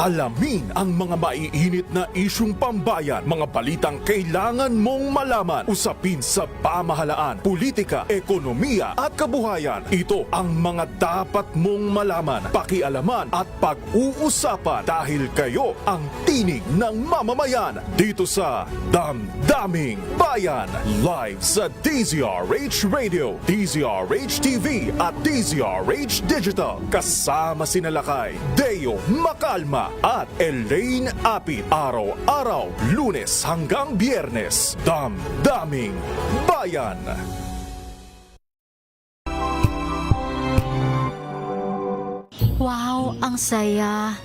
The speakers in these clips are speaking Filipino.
Alamin ang mga maiinit na isyung pambayan, mga balitang kailangan mong malaman, usapin sa pamahalaan, politika, ekonomiya at kabuhayan. Ito ang mga dapat mong malaman, pakialaman at pag-uusapan dahil kayo ang tinig ng mamamayan dito sa Damdaming Bayan. Live sa DZRH Radio, DZRH TV at DZRH Digital. Kasama sina Lakay, Deo Macalma at Elaine Apit. Araw-araw, Lunes hanggang Biyernes. Damdaming Bayan. Wow, ang saya.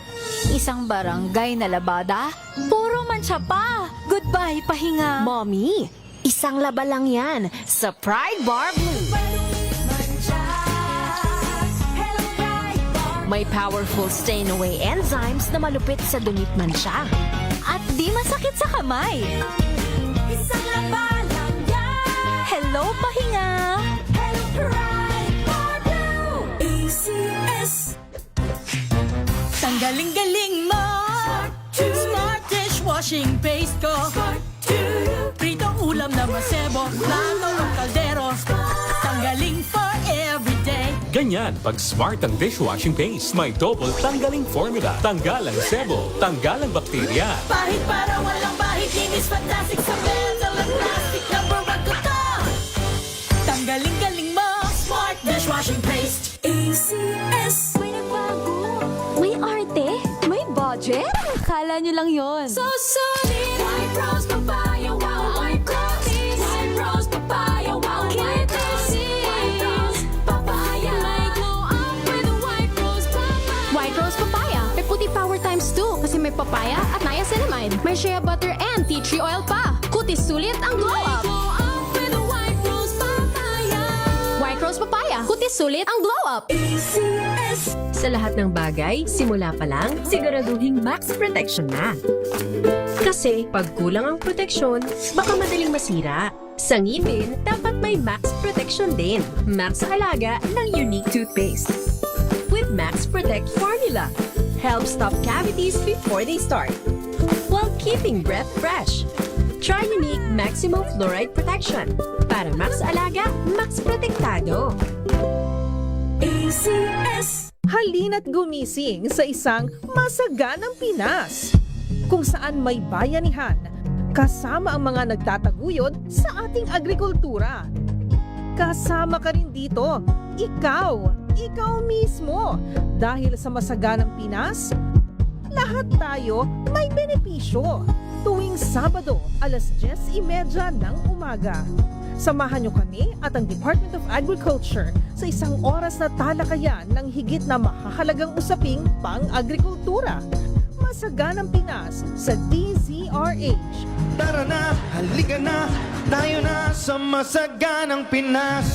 Isang barangay na labada, puro mancha pa. Goodbye, pahinga. Mommy, isang laba lang yan sa Pride Bar Blue. May powerful stain-away enzymes na malupit sa dumit mansya. At di masakit sa kamay. Isang laba lang yan. Hello, pahinga. Hello, Pride Bar Blue. ACS. Tanggaling-galing mo. Smart dishwashing paste ko. Pritong ulam na masebo. Plato ng kaldero. Tanggaling for everyday. Ganyan pag smart ang dishwashing paste. May double tanggaling formula. Tanggal ang sebo, tanggal ang bakterya. Pahit para walang bahid. Linis fantastic sa metal at plastic. Number one ko to. Tanggaling-galing mo. Smart dishwashing paste. ACS. May nagbago. May arte. May budget. Kala nyo lang yon. So solid. White rose papaya. Wow, white rose. White rose papaya. Wow, white rose. White rose papaya. May glow up with a white rose papaya. White Rose Papaya. May puti power times 2 kasi may papaya at niacinamide. May shea butter and tea tree oil pa. Kutis sulit ang glow up. Glow up with a white rose papaya. White Rose Papaya. Kutis sulit ang glow up. ACS. Sa lahat ng bagay, simula pa lang, siguraduhing max protection na. Kasi pag kulang ang proteksyon, baka madaling masira. Sa ngipin, dapat may max protection din. Max Alaga ng Unique Toothpaste. With Max Protect Formula, help stop cavities before they start, while keeping breath fresh. Try Unique Maximum Fluoride Protection. Para Max Alaga, Max Protektado. ACS. Halina't gumising sa isang masaganang Pinas, kung saan may bayanihan, kasama ang mga nagtataguyod sa ating agrikultura. Kasama ka rin dito, ikaw mismo. Dahil sa masaganang Pinas, lahat tayo may benepisyo. Tuwing Sabado, alas 10:30 ng umaga. Samahan niyo kami at ang Department of Agriculture sa isang oras na talakayan ng higit na mahahalagang usaping pang-agrikultura. Masaganang Pinas sa DZRH. Tara na, halika na, tayo na sa masaganang Pinas.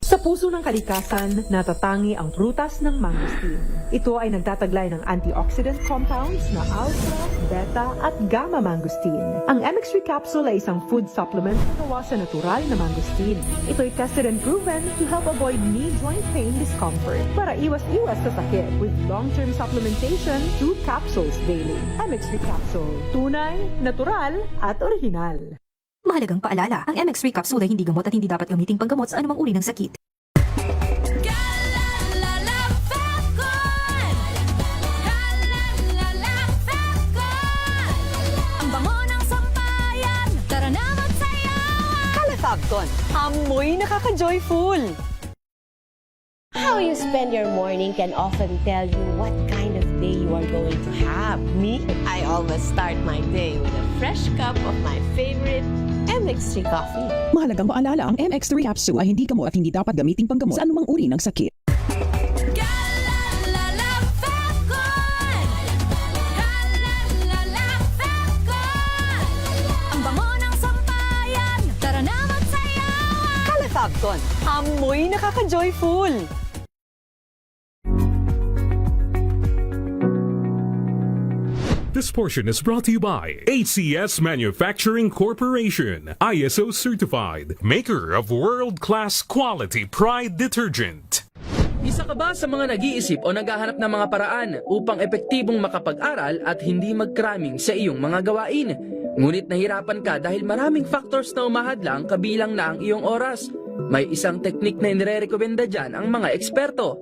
Sa puso ng kalikasan, natatangi ang prutas ng mangosteen. Ito ay nagtataglay ng antioxidant compounds na alpha, beta at gamma mangosteen. Ang MX3 capsule ay isang food supplement na gawa sa natural na mangosteen. Ito ay tested and proven to help avoid knee joint pain discomfort para iwas-iwas sa sakit with long-term supplementation 2 capsules daily. MX3 capsule, tunay, natural at original. Mahalagang paalala, ang MX3 capsule ay hindi gamot at hindi dapat gamiting panggamot sa anumang uri ng sakit. Ang bango ng sampayan. Tara na magsayawan. Calafabcon, amoy nakaka-joyful. How you spend your morning can often tell you what kind of day you are going to have. Me, I always start my day with a fresh cup of my favorite MX3 coffee. Mahalagang paalala, ang MX3 capsule ay hindi gamot at hindi dapat gamiting panggamot sa anumang uri ng sakit. Ang bango ng sampayan. Tara na magsayawan. Calafabcon, amoy nakaka-joyful. This portion is brought to you by ACS Manufacturing Corporation, ISO certified, maker of world-class quality Pride detergent. Isa ka ba sa mga nag-iisip o naghahanap ng mga paraan upang epektibong makapag-aral at hindi mag-cramming sa iyong mga gawain? Ngunit nahirapan ka dahil maraming factors na umahadlang kabilang na ang iyong oras. May isang teknik na inirekomenda dyan ang mga eksperto.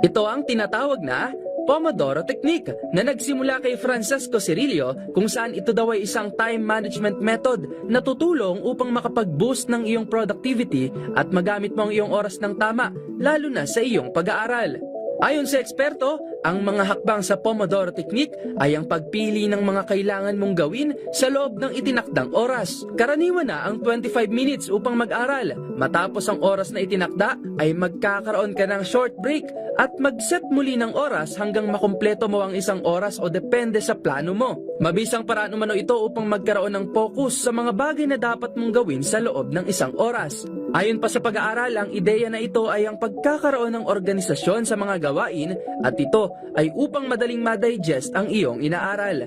Ito ang tinatawag na Pomodoro Technique na nagsimula kay Francesco Cirillo kung saan ito daw ay isang time management method na tutulong upang makapag-boost ng iyong productivity at magamit mo ang iyong oras ng tama, lalo na sa iyong pag-aaral. Ayon sa eksperto, ang mga hakbang sa Pomodoro Technique ay ang pagpili ng mga kailangan mong gawin sa loob ng itinakdang oras. Karaniwan na ang 25 minutes upang mag-aral. Matapos ang oras na itinakda, ay magkakaroon ka ng short break at mag-set muli ng oras hanggang makumpleto mo ang isang oras o depende sa plano mo. Mabisang paraan umano ito upang magkaroon ng focus sa mga bagay na dapat mong gawin sa loob ng isang oras. Ayon pa sa pag-aaral, ang ideya na ito ay ang pagkakaroon ng organisasyon sa mga gawain at ito ay upang madaling ma-digest ang iyong inaaral.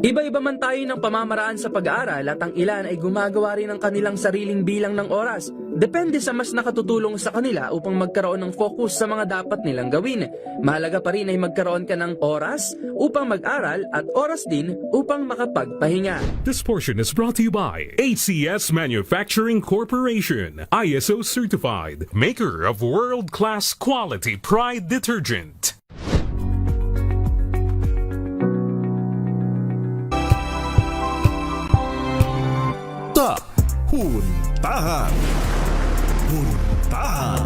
Iba-iba man tayo ng pamamaraan sa pag-aaral at ang ilan ay gumagawa rin ng kanilang sariling bilang ng oras. Depende sa mas nakatutulong sa kanila upang magkaroon ng focus sa mga dapat nilang gawin. Mahalaga pa rin ay magkaroon ka ng oras upang mag-aral at oras din upang makapagpahinga. This portion is brought to you by HCS Manufacturing Corporation, ISO certified, maker of world-class quality Pride detergent. Huntahan. Huntahan.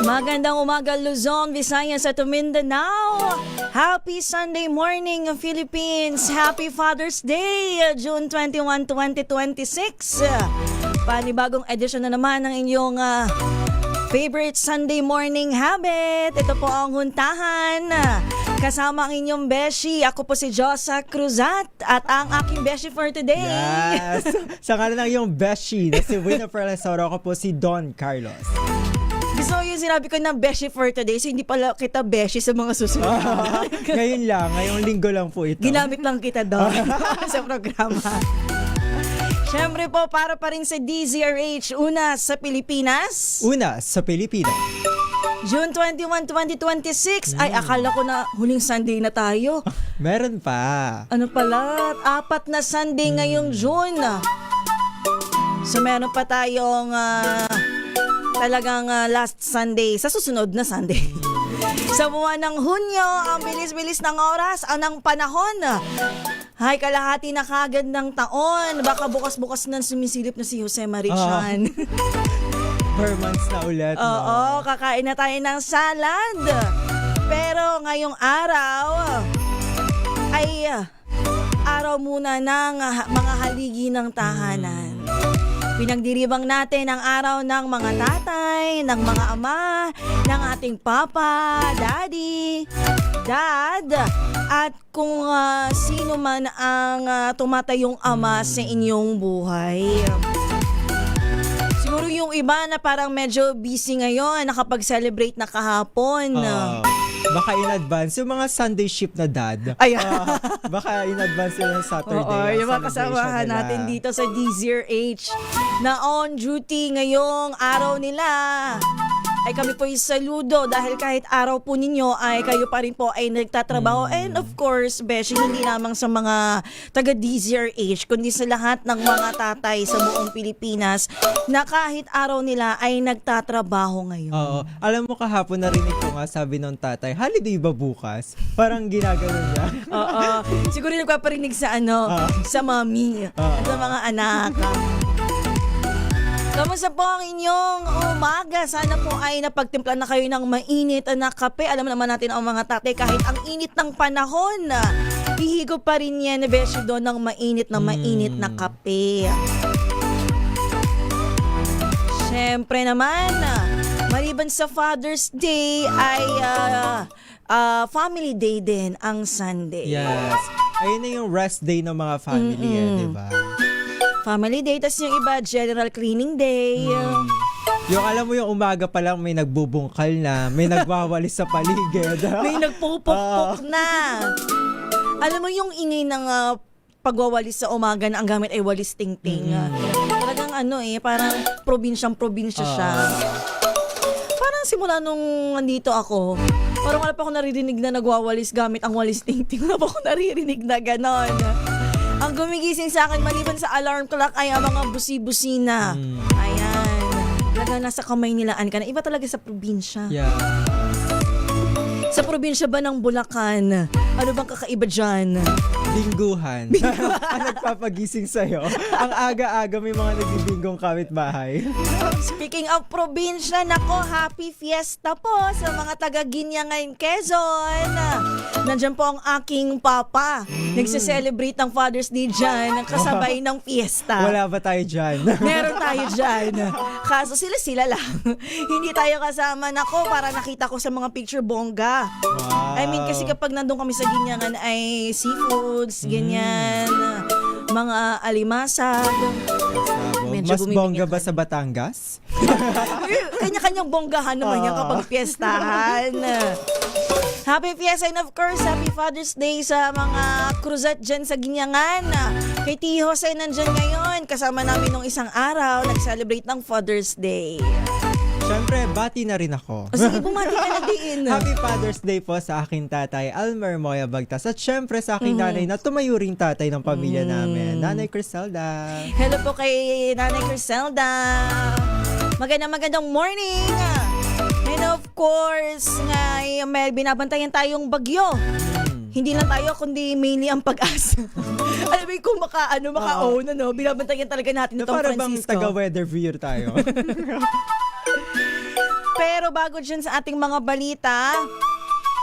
Magandang umaga Luzon, Visayas at Mindanao. Happy Sunday morning Philippines. Happy Father's Day, June 21, 2026. Panibagong edisyon na naman ng inyong favorite Sunday morning habit. Ito po ang Huntahan. Kasama ang inyong beshi. Ako po si Josa Cruzat at ang aking beshi for today. Yes! Sa ngalan ng iyong beshi na si Winifred Lesoro, ako po si Don Carlos. So yung sinabi ko na beshi for today, so hindi pala kita beshi sa mga susunod. Ngayon lang, ngayong linggo lang po ito. Ginamit lang kita doon sa programa. Siyempre po, para pa rin sa DZRH, una sa Pilipinas. Una sa Pilipinas. June 21, 2026. Ay, akala ko na huling Sunday na tayo. Meron pa. Ano pala? 4 na Sunday ngayong June. So meron pa tayong talagang last Sunday, sa susunod na Sunday. Sa buwan ng Hunyo, ang bilis-bilis ng oras, ng panahon. Hay, kalahati na kagad ng taon. Baka bukas-bukas na sumisilip na si Jose Marichan. 4 months na ulit. Oo, kakain na tayo ng salad. Pero ngayong araw, ay araw muna ng mga haligi ng tahanan. Pinagdiribang natin ang araw ng mga tatay, ng mga ama, ng ating papa, daddy, dad, at kung sino man ang tumatayong ama sa inyong buhay. Siguro yung iba na parang medyo busy ngayon, nakapag-celebrate na kahapon. Baka in advance yung mga Sunday shift na dad. Baka in advance yung Saturday. Oo, yung mga kasamahan natin dito sa DZRH na on duty ngayong araw nila. Ay kami po saludo dahil kahit araw po ninyo ay kayo pa rin po ay nagtatrabaho. And of course, Beshi, hindi lamang sa mga taga DZRH, kundi sa lahat ng mga tatay sa buong Pilipinas na kahit araw nila ay nagtatrabaho ngayon. Oo. Alam mo, kahapon narinig ko nga, sabi ng tatay, holiday ba bukas? Parang ginagano niya. Oo. Siguro nagpaparinig sa sa mami, sa mga anak. Kamusta po ang inyong umaga? Sana po ay napagtimpla na kayo ng mainit na kape. Alam naman natin ang mga tatay, kahit ang init ng panahon, hihigop pa rin yan, Beshi, doon ng mainit na kape. Siyempre naman, maliban sa Father's Day ay family day din ang Sunday. Yes. Ayun na yung rest day ng mga family, di ba? Family day, tas yung iba, general cleaning day. Yung alam mo yung umaga pa lang may nagbubungkal na, may nagwawalis sa paligid. May nagpupukpok na. Alam mo yung ingay ng pagwawalis sa umaga na ang gamit ay walis tingting. Talagang parang probinsyang-probinsya siya. Parang simula nung nandito ako, parang wala pa ako naririnig na nagwawalis gamit ang walis tingting. Wala pa ako naririnig na ganon. Ang gumigising sa akin maliban sa alarm clock ay ang mga busi-busina. Ayan. Talaga nasa kamay nilaan ka na. Iba talaga sa probinsya. Yeah. Sa probinsya ba ng Bulacan, ano bang kakaiba dyan? Bingguhan. Ang nagpapagising sa'yo. Ang aga-aga may mga nagbibinggong kapitbahay. Speaking of probinsya, nako, happy fiesta po sa mga taga-Ginyangan, Quezon. Nandiyan po ang aking papa. Nagse-celebrate ng Father's Day dyan, kasabay ng fiesta. Wala ba tayo dyan? Meron tayo dyan. Kaso sila lang. Hindi tayo kasama. Nako, para nakita ko sa mga picture bongga. Wow. I mean, kasi kapag nandun kami sa Ginyangan ay seafoods, ganyan. Mga alimasag. Mas bongga ba sa Batangas? Kanya-kanyang bonggahan naman yan kapag fiestahan. Happy Fiesta and of course, Happy Father's Day sa mga kruzat dyan sa Ginyangan. Kay T. Jose nandyan ngayon. Kasama namin nung isang araw, nag-celebrate ng Father's Day. Siyempre, bati na rin ako. Sige, bumati ka na din. Happy Father's Day po sa aking tatay, Almer Moya Bagtas. At siyempre sa aking nanay na tumayo ring tatay ng pamilya namin, Nanay Criselda. Hello po kay Nanay Criselda. Magandang morning. And of course, may binabantayan tayong bagyo. Hindi lang tayo, kundi mainly ang Pag-asa. Alam mo kung maka-own, binabantayan talaga natin itong Para Francisco. bang taga-weather viewer tayo. Pero bago dyan sa ating mga balita,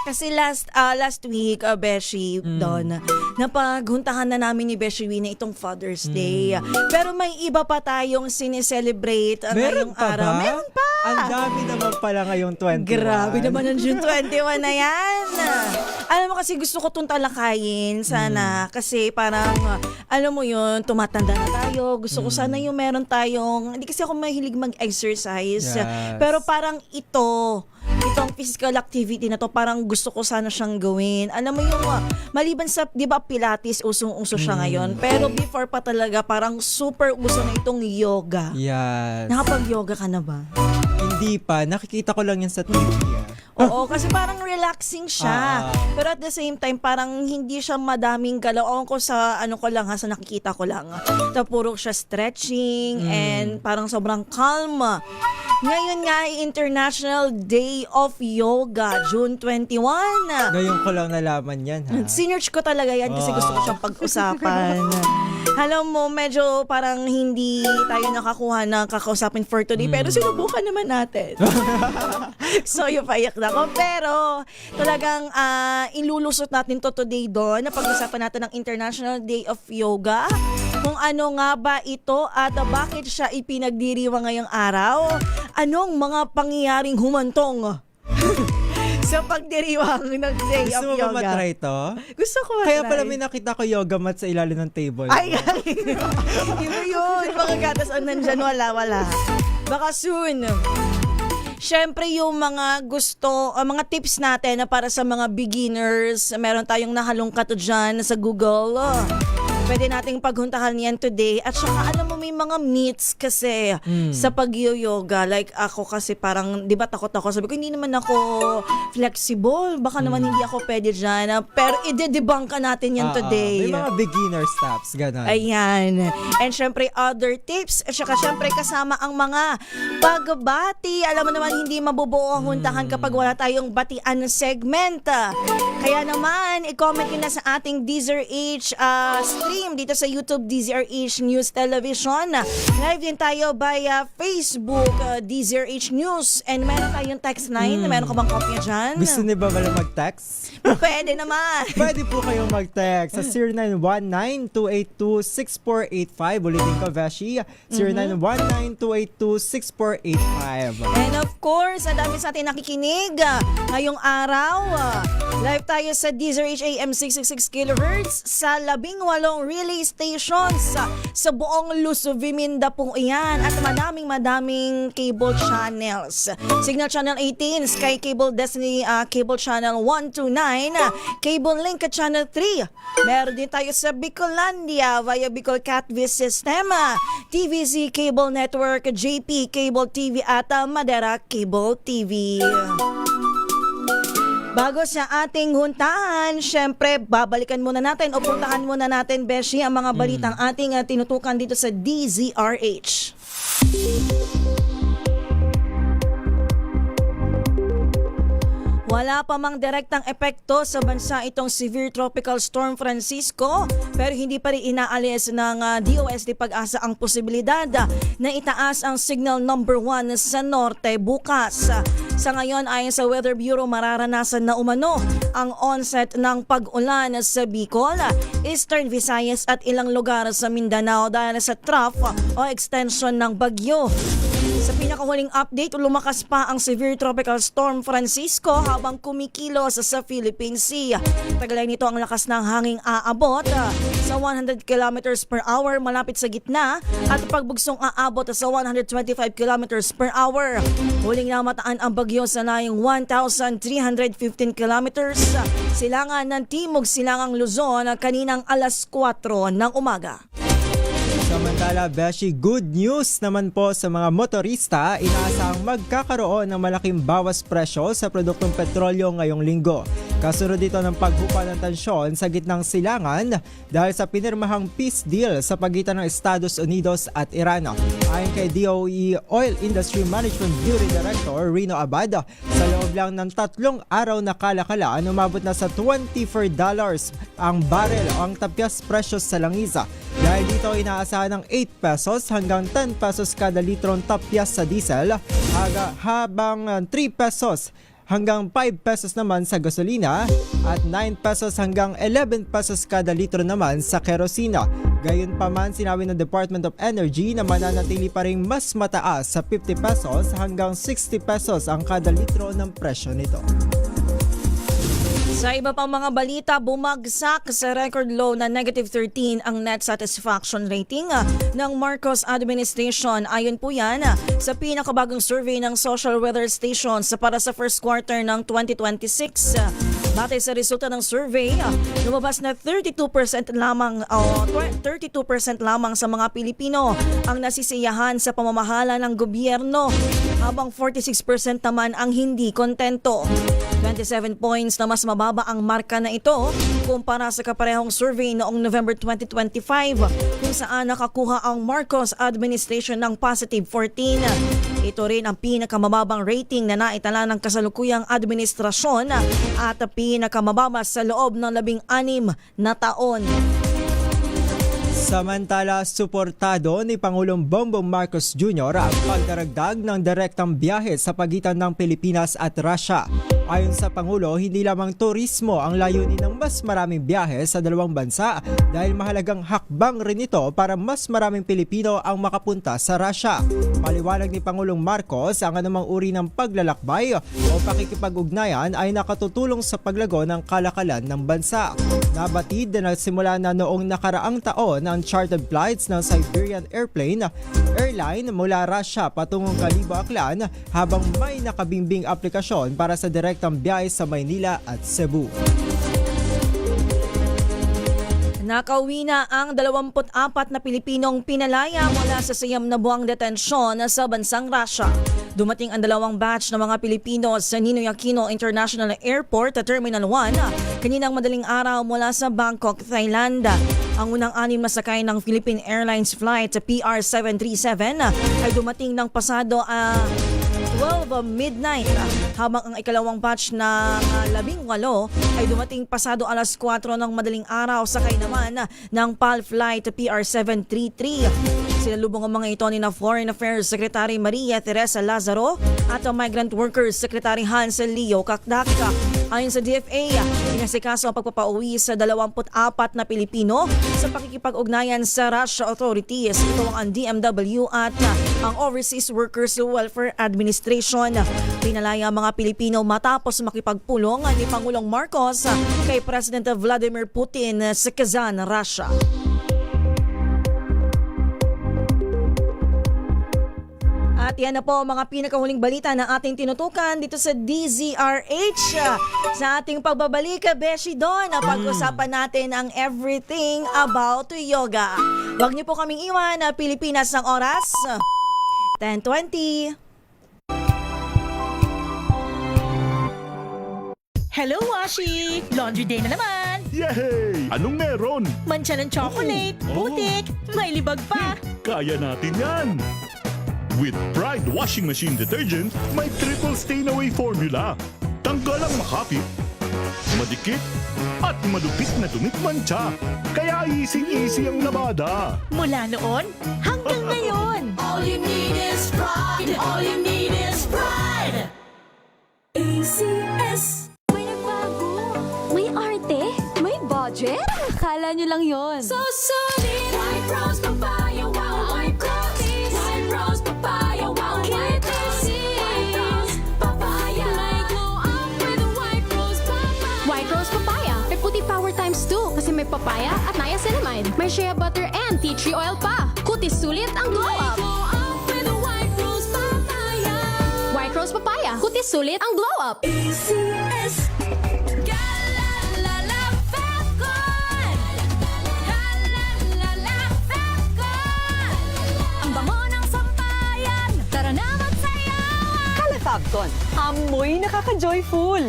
kasi last week, Beshi, Don, napaghuntahan na namin ni Beshi Wina itong Father's Day. Pero may iba pa tayong sineselebrate ngayong araw. Ba? Meron pa! Ang dami naman pala ngayong 21. Grabe naman ang June 21 na yan. Alam mo kasi gusto ko itong talakayin sana kasi parang, alam mo yun, tumatanda na tayo. Gusto ko sana yung meron tayong, hindi kasi ako mahilig mag-exercise. Yes. Pero parang itong physical activity na to, parang gusto ko sana siyang gawin. Alam mo yung, maliban sa, di ba, Pilates, usong-uso siya ngayon. Pero before pa talaga, parang super uso na itong yoga. Yes. Nakapag-yoga ka na ba? Hindi pa. Nakikita ko lang yan sa TV. Oo, kasi parang relaxing siya. Pero at the same time, parang hindi siya madaming galaw. Ewan ko sa sa nakikita ko lang. Puro siya stretching and parang sobrang calm. Ngayon nga ay International Day of Yoga, June 21. Ngayon ko lang nalaman yan, ha? Sinerch ko talaga yan kasi gusto ko siyang pag-usapan. Alam mo, medyo parang hindi tayo nakakuha ng kakausapin for today, pero sinubukan naman natin. So, yung payak na ko. Pero, talagang ilulusot natin to today doon na pag-usapan natin ng International Day of Yoga. Kung ano nga ba ito at bakit siya ipinagdiriwang ngayong araw. Anong mga pangyayaring humantong sa pagdiriwang ng Day of Yoga. Gusto mo ba matry to? Gusto ko matry. Kaya pala may nakita ko yoga mat sa ilalim ng table. Ay, iba yun. Mga gatas ang nandyan, wala. Baka soon. Siyempre yung mga mga tips natin na para sa mga beginners, meron tayong nahalungkat dyan sa Google. Pwede nating paghuntahan yan today. At saka alam mo, may mga myths kasi sa pag-yoga. Like ako kasi parang, di ba takot ako. Sabi ko, hindi naman ako flexible. Baka naman hindi ako pwede dyan. Pero i-debunk ka natin yan today. May mga beginner steps, gano'n. Ayan. And syempre, other tips. At saka syempre, kasama ang mga pagbati. Alam mo naman, hindi mabubuo ang huntahan kapag wala tayong batian na segment. Kaya naman, i-comment nyo na sa ating DZRH stream dito sa YouTube DZRH News Television. Live din tayo via Facebook DZRH News. And meron tayong text line. Meron ka bang kopya dyan? Gusto niyo ba wala mag-text? Pwede naman. Pwede po kayong mag-text sa 0919-282-6485. Ulitin ko, Veshi. 0919-282-6485. And of course, ang dami sa atin nakikinig ngayong araw. Live tayo sa DZRH AM 666 kHz sa 18 relay stations sa buong Luzon, Minda po iyan at madaming cable channels. Signal Channel 18, Sky Cable Destiny Cable Channel 129, Cable Link Channel 3. Meron din tayo sa Bicolandia via Bicol Catvis System, TVZ Cable Network, JP Cable TV at Madera Cable TV. Bago sa ating huntahan, syempre, babalikan muna natin o puntahan muna natin, Beshi, ang mga balitang ating tinutukan dito sa DZRH. Wala pa mang direktang epekto sa bansa itong severe tropical storm Francisco, pero hindi pa rin inaalis ng DOST Pag-asa ang posibilidad na itaas ang signal number 1 sa norte bukas. Sa ngayon, ayon sa Weather Bureau, mararanasan na umano ang onset ng pag-ulan sa Bicol, Eastern Visayas at ilang lugar sa Mindanao dahil sa trough o extension ng bagyo. Sa pinakahuling update, lumakas pa ang severe tropical storm Francisco habang kumikilos sa Philippine Sea. Tagalay nito ang lakas ng hanging aabot sa 100 kilometers per hour malapit sa gitna at pagbugsong aabot sa 125 kilometers per hour. Huling namataan ang bagyo sa layong 1,315 kilometers silangan ng Timog Silangang Luzon kaninang alas 4 ng umaga. Samantala, Beshi, good news naman po sa mga motorista. Inaasahang magkakaroon ng malaking bawas presyo sa produktong petrolyo ngayong linggo. Kasunod dito ng paghupa ng tensyon sa gitnang silangan dahil sa pinirmahang peace deal sa pagitan ng Estados Unidos at Iran. Ayon kay DOE Oil Industry Management Bureau Director Rino Abad, sa loob lang ng 3 araw na kalakalan, umabot na sa $24 ang barrel o ang tapyas presyo sa langisa. Dahil dito inaasahan ng 8 pesos hanggang 10 pesos kada litrong tapyas sa diesel, habang 3 pesos hanggang 5 pesos naman sa gasolina at 9 pesos hanggang 11 pesos kada litro naman sa kerosina. Gayunpaman, sinabi ng Department of Energy na mananatili pa rin mas mataas sa 50 pesos hanggang 60 pesos ang kada litro ng presyo nito. Sa iba pang mga balita, bumagsak sa record low na -13 ang net satisfaction rating ng Marcos administration. Ayon po yan sa pinakabagong survey ng Social Weather Stations para sa first quarter ng 2026. Batay sa resulta ng survey, lumabas na 32% lamang sa mga Pilipino ang nasisiyahan sa pamamahala ng gobyerno, habang 46% naman ang hindi kontento. 27 points na mas mababa ang marka na ito kumpara sa kaparehong survey noong November 2025 kung saan nakakuha ang Marcos administration ng positive 14. Ito rin ang pinakamababang rating na naitala ng kasalukuyang administrasyon at pinakamababa sa loob ng 16 na taon. Samantala, suportado ni Pangulong Bongbong Marcos Jr. ang pagdaragdag ng direktang biyahe sa pagitan ng Pilipinas at Russia. Ayon sa Pangulo, hindi lamang turismo ang layunin ng mas maraming biyahe sa dalawang bansa dahil mahalagang hakbang rin ito para mas maraming Pilipino ang makapunta sa Russia. Paliwanag ni Pangulong Marcos, ang anumang uri ng paglalakbay o pakikipag-ugnayan ay nakatutulong sa paglago ng kalakalan ng bansa. Nabatid na nagsimula na noong nakaraang taon ang chartered flights ng Siberian Airline mula Russia patungong Kalibo, Aklan, habang may nakabimbing aplikasyon para sa direktang biyahe sa Maynila at Cebu. Nakauwi na ang 24 na Pilipinong pinalaya mula sa siyam na buwang detensyon sa bansang Russia. Dumating ang 2 batch ng mga Pilipino sa Ninoy Aquino International Airport, Terminal 1, kaninang madaling araw mula sa Bangkok, Thailand. Ang unang 6 na sakay ng Philippine Airlines flight PR-737 ay dumating ng pasado 12 midnight, habang ang ikalawang batch ng 18 ay dumating pasado alas 4 ng madaling araw, sakay naman ng PAL flight PR-733. Sinalubong ang mga ito ni na Foreign Affairs Secretary Maria Teresa Lazaro at ang Migrant Workers Secretary Hans Leo Kakdaka. Ayon sa DFA, inasikaso ang pagpapauwi sa 24 na Pilipino sa pakikipag-ugnayan sa Russia authorities. Ito ang DMW at ang Overseas Workers Welfare Administration. Pinalaya ang mga Pilipino matapos makipagpulong ni Pangulong Marcos kay President Vladimir Putin sa Kazan, Russia. At yan na po mga pinakahuling balita na ating tinutukan dito sa DZRH. Sa ating pagbabalik, Beshi Don, pag-usapan natin ang everything about yoga. Huwag niyo po kaming iwan, Pilipinas ng oras, 10:20. Hello, Washi! Laundry day na naman! Yay! Anong meron? Mancha ng chocolate, putik, may libag pa. Kaya natin yan! With Pride Washing Machine Detergent, may triple stain-away formula. Tanggal ang makapit, madikit, at malupit na dumit mancha. Kaya easy-easy ang labada. Mula noon hanggang ngayon. All you need is pride. All you need is pride. ACS. May arte? May budget? Akala nyo lang yon. So solid. White rose papaya, wow, white rose. White rose papaya, wow, white rose. White rose papaya. May glow up with white rose papaya. White Rose Papaya. May puti power times 2 kasi may papaya at niacinamide. May shea butter and tea tree oil pa. Kutis sulit ang glow up. Glow up with white rose papaya. White Rose Papaya. Kutis sulit ang glow up. ACS. Calefabcon, amoy nakaka-joyful.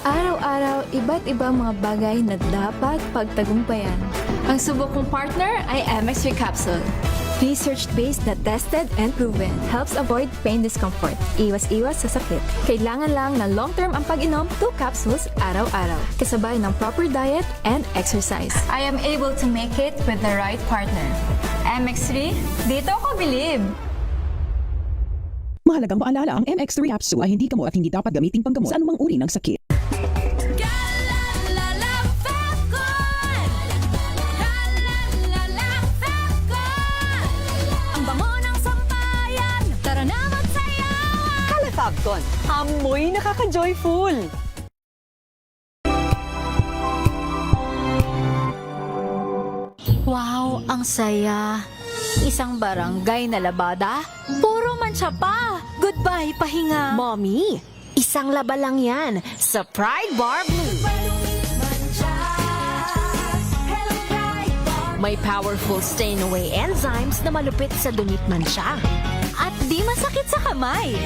Araw-araw, iba't ibang mga bagay na dapat pagtagumpayan. Ang subok kong partner ay MX3 Capsule. Research-based na tested and proven. Helps avoid pain discomfort. Iwas-iwas sa sakit. Kailangan lang ng long-term ang pag-inom 2 capsules araw-araw. Kasabay ng proper diet and exercise. I am able to make it with the right partner. MX3, dito ako bilib. Mahalagang paalala, ang MX3 capsule ay hindi gamot at hindi dapat gamitin panggamot sa anumang uri ng sakit. Calefabcon, amoy nakaka-joyful. Wow, ang saya. Isang barangay na labada, puro mancha pa. Goodbye, pahinga. Mommy, isang laba lang yan sa Pride Bar Blue. May powerful stain-away enzymes na malupit sa dumit mancha. At di masakit sa kamay.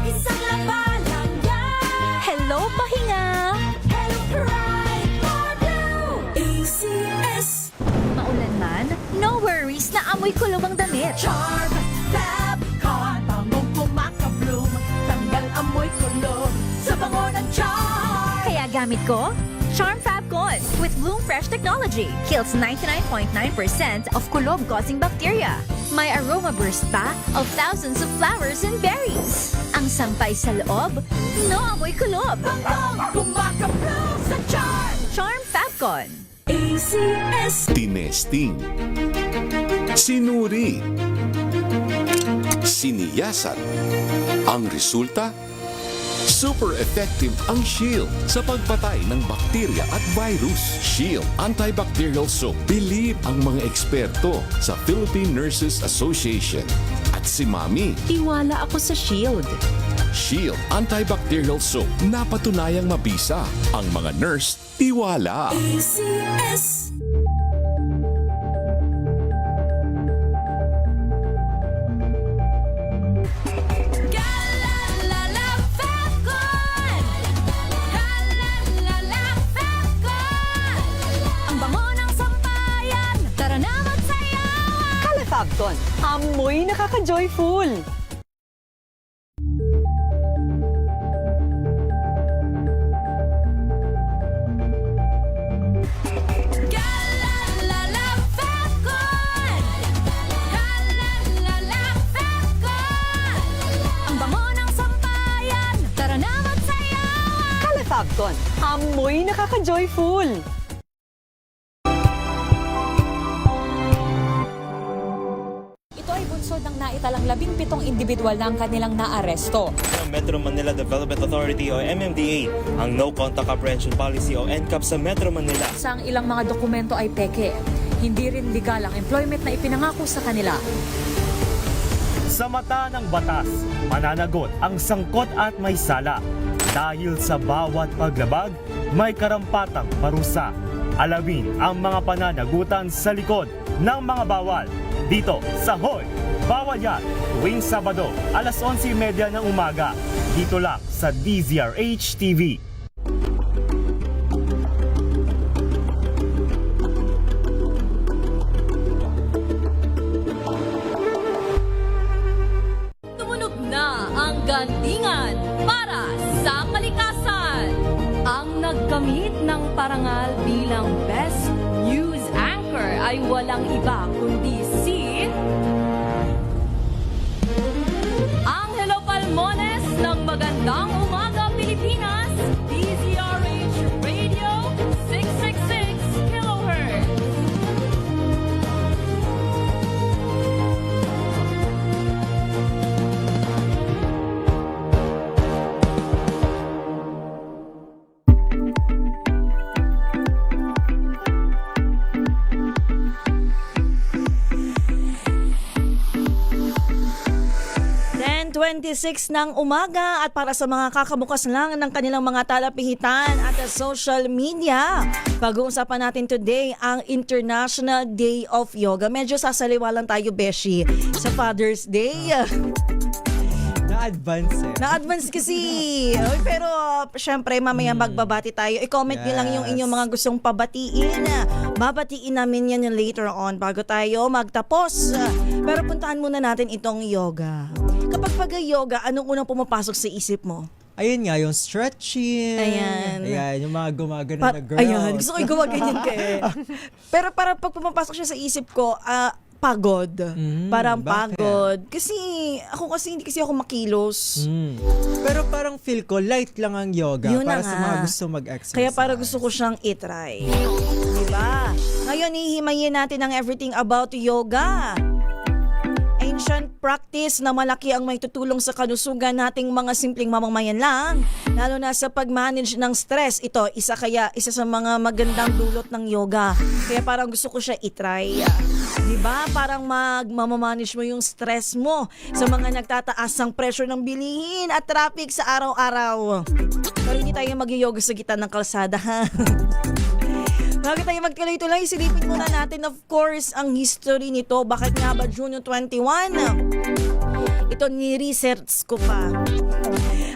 Isang laba lang yan. Hello, pahinga. Hello, Pride Bar Blue. ACS. Maulan man, no worries na amoy kulong ang damit. Charm Fabcon. Bangong kumakabloom. Tanggal amoy kulong sa bango ng charm. Kaya gamit ko, Charm Fabcon with Bloom Fresh technology. Kills 99.9% of kulob-causing bacteria. May aroma burst pa of thousands of flowers and berries. Ang sampay sa loob, no amoy kulob. Bangong kumakabloom sa charm. Charm Fabcon. ACS. Tinesting, sinuri, siniyasan. Ang resulta? Super effective ang Shield sa pagpatay ng bakterya at virus. Shield Antibacterial Soap. Believe ang mga eksperto sa Philippine Nurses Association. At si Mami. Tiwala ako sa Shield. Shield Antibacterial Soap. Napatunayang mabisa. Ang mga nurse, tiwala. ACS. Calefabcon, amoy nakaka-joyful. Calefabcon, amoy nakaka-joyful. Ito ay bunsod ng naitalang 17 individual na ang kanilang naaresto. Ng Metro Manila Development Authority o MMDA ang No Contact Apprehension Policy o NCAP sa Metro Manila. Sa ang ilang mga dokumento ay peke. Hindi rin legal ang employment na ipinangako sa kanila. Sa mata ng batas, mananagot ang sangkot at may sala. Dahil sa bawat paglabag, may karampatang parusa. Alamin ang mga pananagutan sa likod ng mga bawal. Dito sa Hoy! Bawal Yan! Tuwing Sabado, alas 11:30 ng umaga. Dito lang sa DZRH TV. Tumunog na ang gantingan para sa kalikasan. Ang nagkamit ng parangal bilang Best News Anchor ay walang iba kundi si Angelo Palmones ng Magandang Umaga Pilipinas, DZRH Radio 666 kHz. .26 ng umaga at para sa mga kakabukas lang ng kanilang mga talapihitan at social media, pag-uusapan natin today ang International Day of Yoga. Medyo sasaliwa lang tayo, Beshi, sa Father's Day. Na-advance eh. Na-advance kasi. Oy, pero syempre mamaya magbabati tayo. I-comment nyo lang yung inyong mga gustong pabatiin. Babatiin namin yan later on bago tayo magtapos. Pero puntahan muna natin itong yoga. Kapag pag-yoga, anong unang pumapasok sa isip mo? Ayun nga, yung stretching. Ayan. Ayan, yung mga gumagano na girls. Ayan, gusto ko yung gumaganyan ka eh. Pero para pag pumapasok siya sa isip ko, pagod. Parang bakit? pagod. Kasi hindi kasi ako makilos. Pero parang feel ko, light lang ang yoga. Yun para na sa nga. mga gusto mag-exercise. Kaya para gusto ko siyang itry. Diba? Ngayon, ihimayin natin ang everything about yoga. Ancient practice na malaki ang may tutulong sa kalusugan nating mga simpleng mamamayan lang, lalo na sa pag-manage ng stress. Ito, isa sa mga magandang dulot ng yoga. Kaya parang gusto ko siya itry. Diba? Parang mamamanage mo yung stress mo sa mga nagtataas ng pressure ng bilihin at traffic sa araw-araw. Pero hindi tayo mag-yoga sa gitna ng kalsada, ha? Bago tayo magtuloy-tuloy, silipin muna natin of course ang history nito. Bakit nga ba June 21? Ito ni-research ko pa.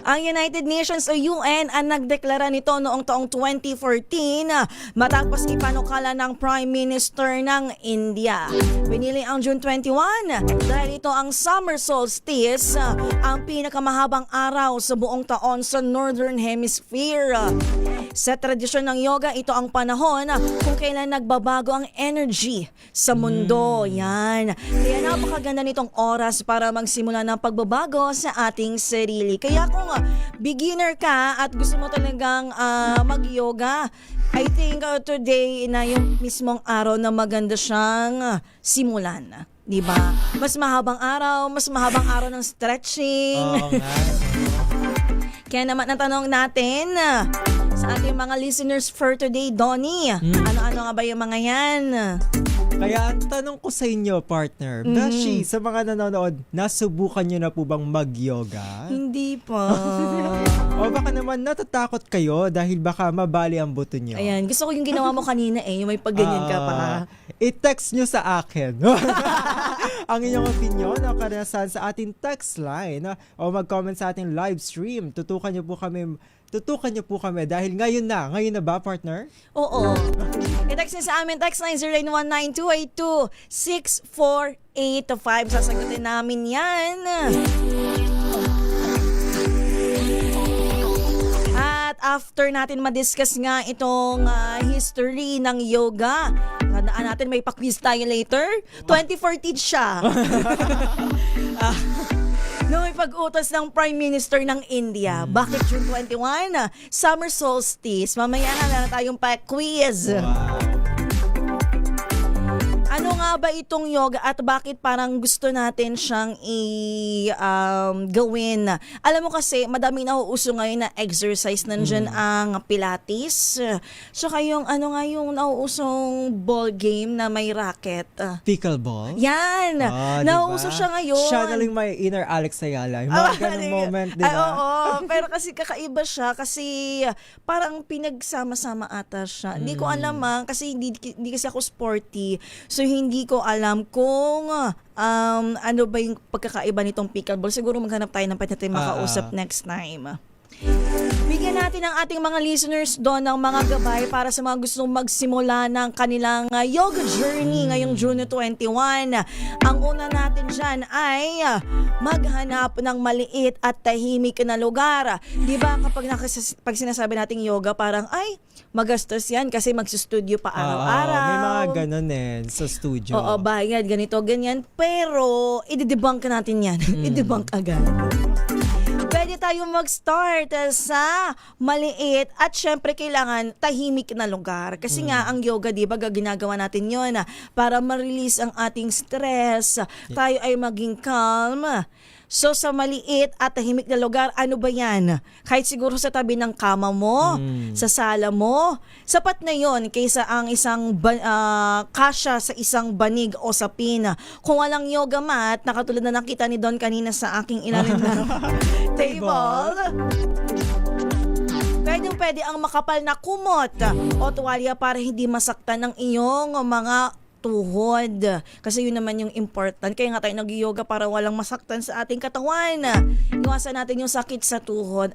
Ang United Nations o UN ang nagdeklara nito noong taong 2014 matapos ipanukala ng Prime Minister ng India. Pinili ang June 21 dahil ito ang summer solstice, ang pinakamahabang araw sa buong taon sa Northern Hemisphere. Sa tradisyon ng yoga, ito ang panahon kung kailan nagbabago ang energy sa mundo. Yan. Kaya napakaganda nitong oras para magsimula ng pagbabago sa ating sarili. Kaya kung beginner ka at gusto mo talagang mag-yoga, I think today na yung mismong araw na maganda siyang simulan. Diba? Mas mahabang araw ng stretching. Oo nga. Kaya naman ang tanong natin sa ating mga listeners for today, Donnie, ano-ano nga ba yung mga yan? Kaya ang tanong ko sa inyo, partner, Beshi, sa mga nanonood, nasubukan nyo na po bang mag-yoga? Hindi pa. O baka naman natatakot kayo dahil baka mabali ang buto nyo. Ayan, gusto ko yung ginawa mo kanina yung may pagganyan ka pa. I-text nyo sa akin ang inyong opinion o karanasan sa ating text line o mag-comment sa ating live stream. Tutukan nyo po kami dahil ngayon na ba, partner? Oo. I-text nyo sa amin, text line 0919-282-6485. Sasagutin namin yan. At after natin madiscuss nga itong history ng yoga, tandaan natin may pa-quiz tayo later. 2014 siya. No, may pag-utos ng Prime Minister ng India. Bakit June 21? Summer solstice. Mamaya na tayong pa-quiz. Anong nga ba itong yoga at bakit parang gusto natin siyang gawin? Alam mo kasi, madami nauuso ngayon na exercise. Nandyan ang Pilates. Saka yung yung nauusong ball game na may racket. Pickleball? Yan! Nauuso siya ngayon. Siya na lang may inner Alex Ayala. Yung mga ganong moment, di ba? Oo, pero kasi kakaiba siya kasi parang pinagsama-sama ata siya. Hindi ko alam kasi hindi kasi ako sporty. So hindi ko alam kung ano ba yung pagkakaiba nitong pickleball. Siguro maghanap tayo ng pwede natin makausap next time. Bigyan natin ang ating mga listeners doon ng mga gabay para sa mga gustong magsimula ng kanilang yoga journey ngayong June 21. Ang una natin dyan ay maghanap ng maliit at tahimik na lugar. Di ba kapag pag sinasabi nating yoga, parang magastos yan kasi magsustudio pa araw-araw. May mga ganon sa studio. Oo, bayad, ganito, ganyan. Pero, i-debunk natin yan. I-debunk agad. Pwede tayo mag-start sa maliit at syempre kailangan tahimik na lugar. Kasi nga ang yoga, di ba, ginagawa natin yon para ma-release ang ating stress. Tayo ay maging calm. So sa maliit at tahimik na lugar, ano ba yan? Kahit siguro sa tabi ng kama mo, sa sala mo, sapat na yon kaysa ang isang kasya sa isang banig o sapin. Kung walang yoga mat, nakatulad na nakita ni Don kanina sa aking ilalim na table, pwede ang makapal na kumot o tuwalya para hindi masaktan ng iyong mga tuhod. Kasi yun naman yung important. Kaya nga tayo nag-yoga para walang masaktan sa ating katawan. Iwasan natin yung sakit sa tuhod.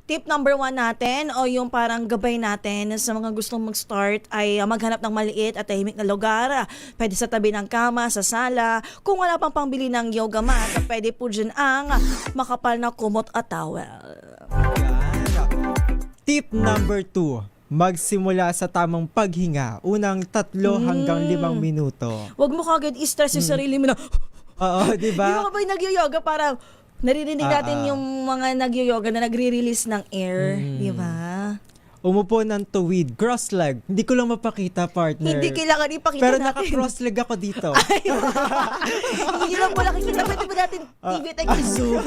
Tip number 1 natin o yung parang gabay natin sa mga gustong mag-start ay maghanap ng maliit at tahimik na lugar. Pwede sa tabi ng kama, sa sala. Kung wala pang pangbili ng yoga mat, pwede po dyan ang makapal na kumot at towel. Tip number 2. Magsimula sa tamang paghinga. Unang 3 hanggang 5 minuto. Huwag mo kagad i-stress yung sarili mo na Oo, di ba? Di ba ba yung nag-yoga parang naririnig natin yung mga nag-yoga na nagre-release ng air, di ba? Umupo ng tuwid, cross-leg. Hindi ko lang mapakita, partner. Hindi kailangan ipakita pero natin. Pero naka-cross-leg ako dito. Hindi lang mo nakikita. Pwede ba natin i-zoom?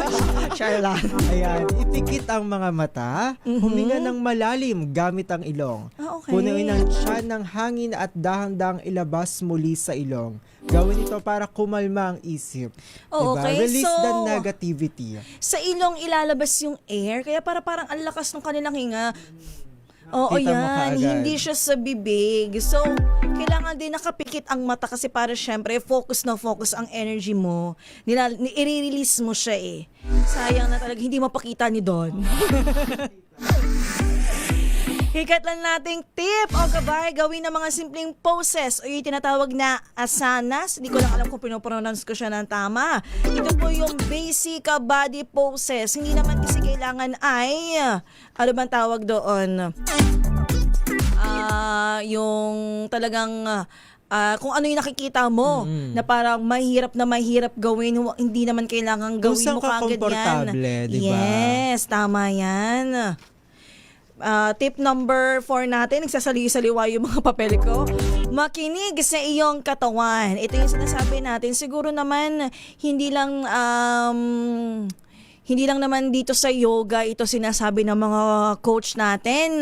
Charlotte. Ayan. Ipikit ang mga mata. Huminga ng malalim gamit ang ilong. Okay. Punuin ang tiyan ng hangin at dahan-dahang ilabas muli sa ilong. Gawin ito para kumalma ang isip. Oh, diba? okay. Release the negativity. Sa ilong ilalabas yung air, kaya parang ang lakas ng kanilang hinga. Oo, Kita mo yan. kaagad. Hindi siya sa bibig. So, kailangan din nakapikit ang mata kasi para syempre, focus na focus ang energy mo. I-release mo siya Sayang na talaga, hindi mapakita ni Don. Hikat lang nating tip o gabay, gawin ng mga simpleng poses o yung tinatawag na asanas. Hindi ko lang alam kung pinopronounce ko siya ng tama. Ito po yung basic body poses. Hindi naman kasi kailangan ay, ano bang tawag doon? Yung talagang kung ano yung nakikita mo na parang mahirap gawin, hindi naman kailangan gawin mo kagad yan. Diba? Yes, tama yan. Tip number 4 natin, nagsasaliw-saliwa yung mga papel ko. Makinig sa iyong katawan. Ito yung sinasabi natin. Siguro naman, hindi lang naman dito sa yoga ito sinasabi ng mga coach natin,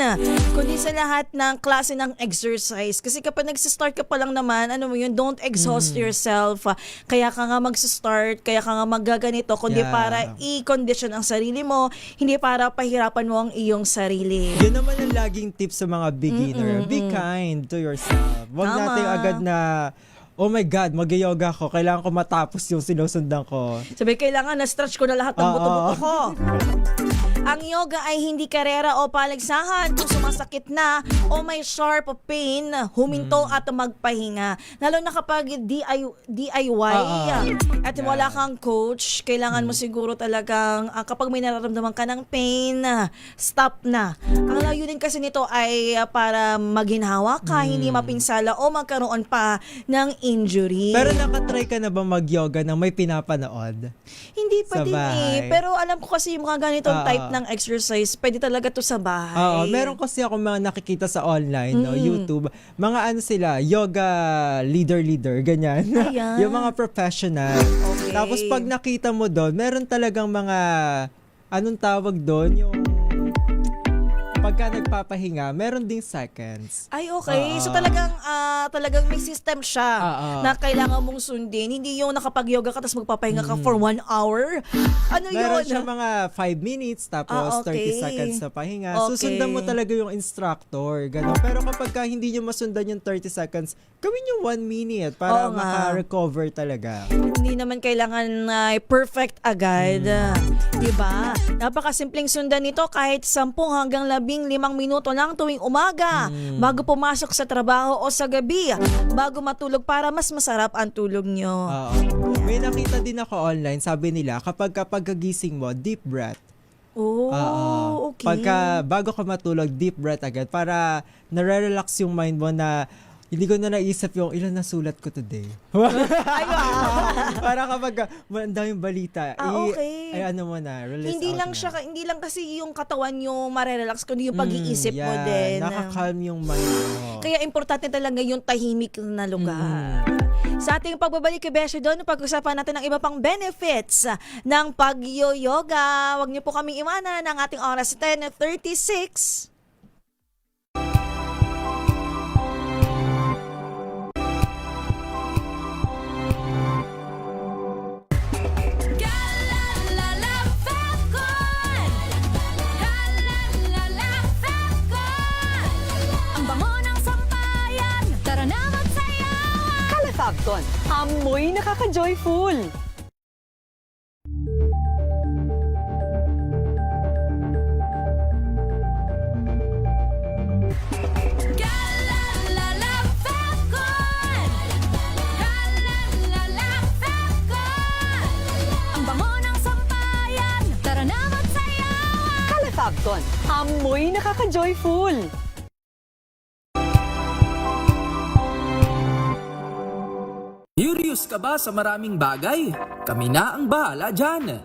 kundi sa lahat ng klase ng exercise. Kasi kapag nagsistart ka pa lang naman, don't exhaust yourself. Kaya ka nga magsistart, kaya ka nga maggaganito, kundi para i-condition ang sarili mo, hindi para pahirapan mo ang iyong sarili. Yun naman ang laging tip sa mga beginner. Be kind to yourself. Huwag natin agad na oh my God, mag-yoga ko. Kailangan ko matapos yung sinusundan ko. Sabi, kailangan na-stretch ko na lahat ng buto-buto ko. Ang yoga ay hindi karera o paligsahan. Kung sumasakit na o may sharp pain, huminto at magpahinga. Lalo na kapag DIY at wala kang coach, kailangan mo siguro talagang kapag may nararamdaman ka ng pain, stop na. Ang layunin kasi nito ay para maginhawa ka, hindi mapinsala o magkaroon pa ng injury. Pero nakatry ka na ba mag-yoga na may pinapanood? Hindi pa din bahay? Pero alam ko kasi yung mga ganitong type ng ng exercise, pwede talaga to sa bahay. Oo, meron kasi ako mga nakikita sa online, no, YouTube, mga ano sila, yoga leader, ganyan. Ayan. Yung mga professional. Okay. Tapos pag nakita mo doon, meron talagang mga, anong tawag doon, yung pagka nagpapahinga, meron ding seconds. Ay, okay. So talagang may system siya na kailangan mong sundin. Hindi yung nakapag-yoga ka tapos magpapahinga ka for 1 hour. Ano Meron yun? siya mga 5 minutes tapos okay. 30 seconds na pahinga. Okay. Susundan mo talaga yung instructor. Ganun. Pero kapag ka hindi nyo masundan yung 30 seconds, gawin nyo 1 minute para Oo nga. maka-recover talaga. Hindi naman kailangan perfect agad. Diba? Napakasimpleng sundan nito kahit 10 hanggang 15 minuto lang tuwing umaga, bago pumasok sa trabaho o sa gabi, bago matulog para mas masarap ang tulog nyo. Oo. May nakita din ako online, sabi nila, kapag kagising mo, deep breath. Oh, okay. Pagka bago ka matulog, deep breath agad para nare-relax yung mind mo na hindi ko na naisip yung ilan na sulat ko today. Ay, wow. Para kapag ang daming balita, okay. ay ano mo na, release Hindi out lang na. siya, hindi lang kasi yung katawan yung marerelax, kundi yung pag-iisip mo din. Nakakalm yung mind mo. Kaya importante talaga yung tahimik na lugar. Sa ating pagbabalik kay Beshi doon, pag-usapan natin ng iba pang benefits ng pag-yoga. Huwag niyo po kami iwanan ng ating oras 10:36. Ang bango ng sampayan, tara na magsayawan! Calefabcon, amoy nakaka-joyful. Ang bango ng sampayan, tara na magsayawan! Calefabcon, amoy nakaka-joyful. Curious ka ba sa maraming bagay? Kami na ang bahala dyan.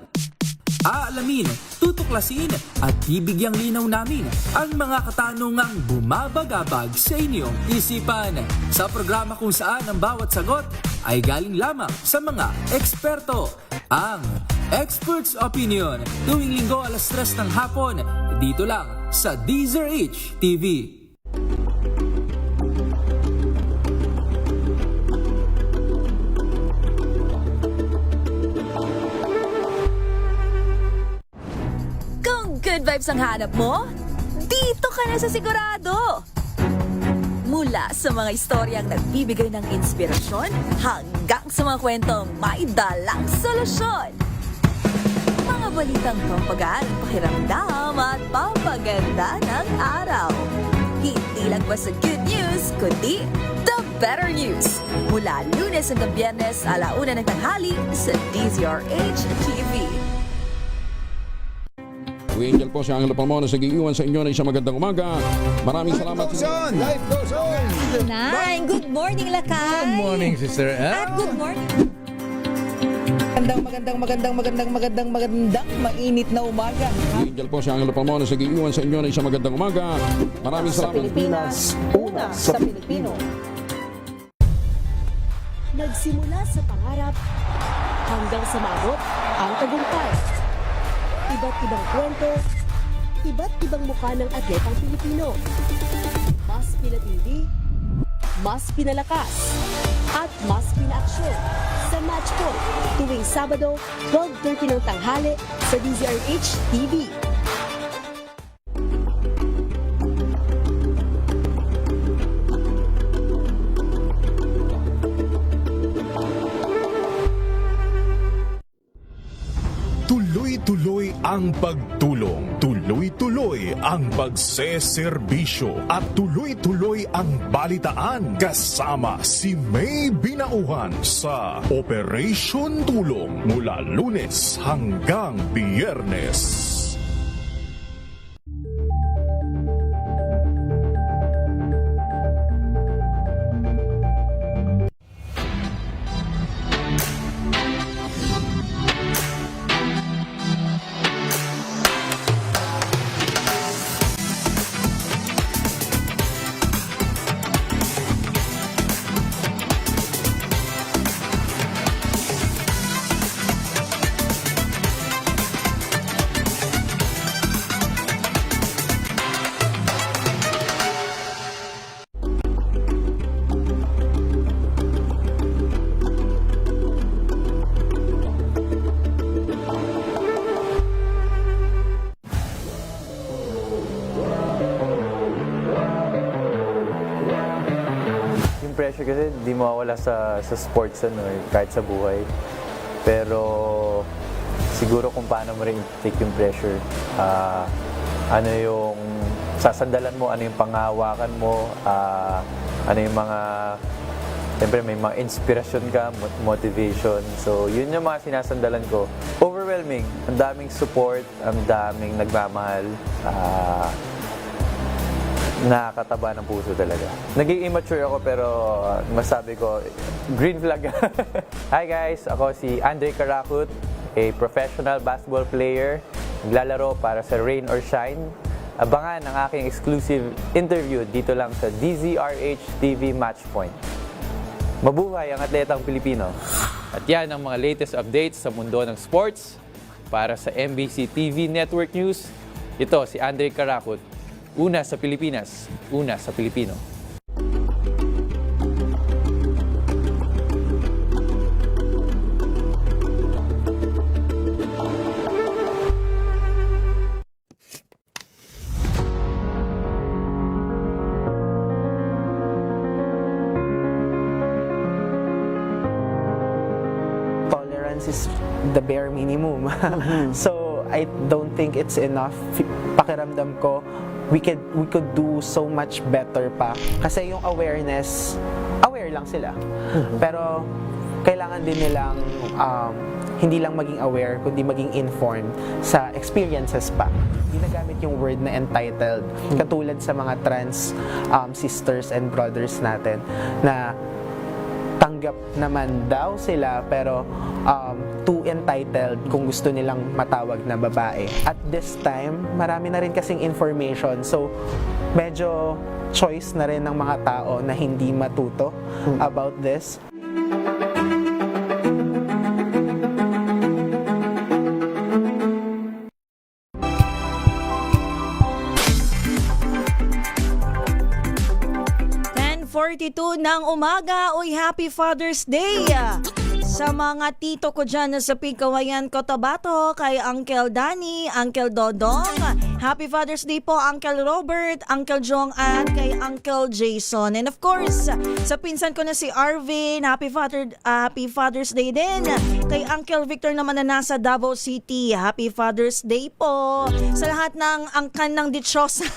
Aalamin, tutuklasin at bibigyang linaw namin ang mga katanungang bumabagabag sa inyong isipan. Sa programa kung saan ang bawat sagot ay galing lamang sa mga eksperto. Ang Expert's Opinion, tuwing linggo 3:00 ng hapon, dito lang sa DZRH TV. Kung good vibes ang hanap mo, dito ka na sa sigurado! Mula sa mga istoryang nagbibigay ng inspirasyon hanggang sa mga kwentong may dalang solusyon. Mga balitang pampagaan, pakiramdam at pampaganda ng araw. Hindi lang ba sa good news, kundi the better news. Mula Lunes hanggang Biyernes, 1:00 ng tanghali sa DZRH TV. Angel po siya ang Palmona sa giiwan sa inyo na isang magandang umaga. Maraming salamat. Life goes on! Good morning, Lakay! Good morning, Sister Ann. At good morning! Magandang mainit na umaga. Angel po siya ang Palmona sa giiwan sa inyo na isang magandang umaga. Maraming Sa salamat. Pilipinas, una sa Pilipino. Nagsimula sa pangarap hanggang sa maabot ang tagumpay. Iba't ibang kwento, iba't ibang mukha ng atletang Pilipino. Mas pinatindi, mas pinalakas, at mas pinaaksyon sa Match Point tuwing Sabado, 12:30 ng tanghali sa DZRH TV. Tuloy-tuloy ang pagtulong, tuloy-tuloy ang pagseserbisyo, at tuloy-tuloy ang balitaan kasama si May Binauhan sa Operation Tulong mula Lunes hanggang Biyernes. pressure kasi di mawawala sa sports kahit sa buhay. Pero siguro kung paano mo rin take yung pressure. Ano yung sasandalan mo, ano yung panghahawakan mo, ano yung mga, siyempre may mga inspirasyon ka, motivation. So yun yung mga sinasandalan ko. Overwhelming. Ang daming support, ang daming nagmamahal. Nakakataba ng puso talaga. Naging immature ako pero masabi ko, green flag. Hi guys, ako si Andre Carakut, a professional basketball player. Naglalaro para sa Rain or Shine. Abangan ang aking exclusive interview dito lang sa DZRH TV Matchpoint. Mabuhay ang atletang Pilipino. At yan ang mga latest updates sa mundo ng sports. Para sa MBC TV Network News, ito si Andre Carakut. Una sa Pilipinas, una sa Pilipino. Tolerance is the bare minimum. So I don't think it's enough. Pakiramdam ko, we could do so much better pa. Kasi yung awareness, aware lang sila. Pero kailangan din nilang hindi lang maging aware, kundi maging informed sa experiences pa. Ginagamit yung word na entitled, katulad sa mga trans sisters and brothers natin, na tanggap naman daw sila pero too entitled kung gusto nilang matawag na babae. At this time, marami na rin kasing information. So, medyo choice na rin ng mga tao na hindi matuto about this. ng umaga. Uy, Happy Father's Day! Sa mga tito ko dyan sa Pigkawayan, Cotabato, kay Uncle Danny, Uncle Dodong. Happy Father's Day po, Uncle Robert, Uncle Jong, at kay Uncle Jason. And of course, sa pinsan ko na si Arvin, Happy Father's Day din. Kay Uncle Victor naman na nasa Davao City, Happy Father's Day po. Sa lahat ng angkan ng Dichosa,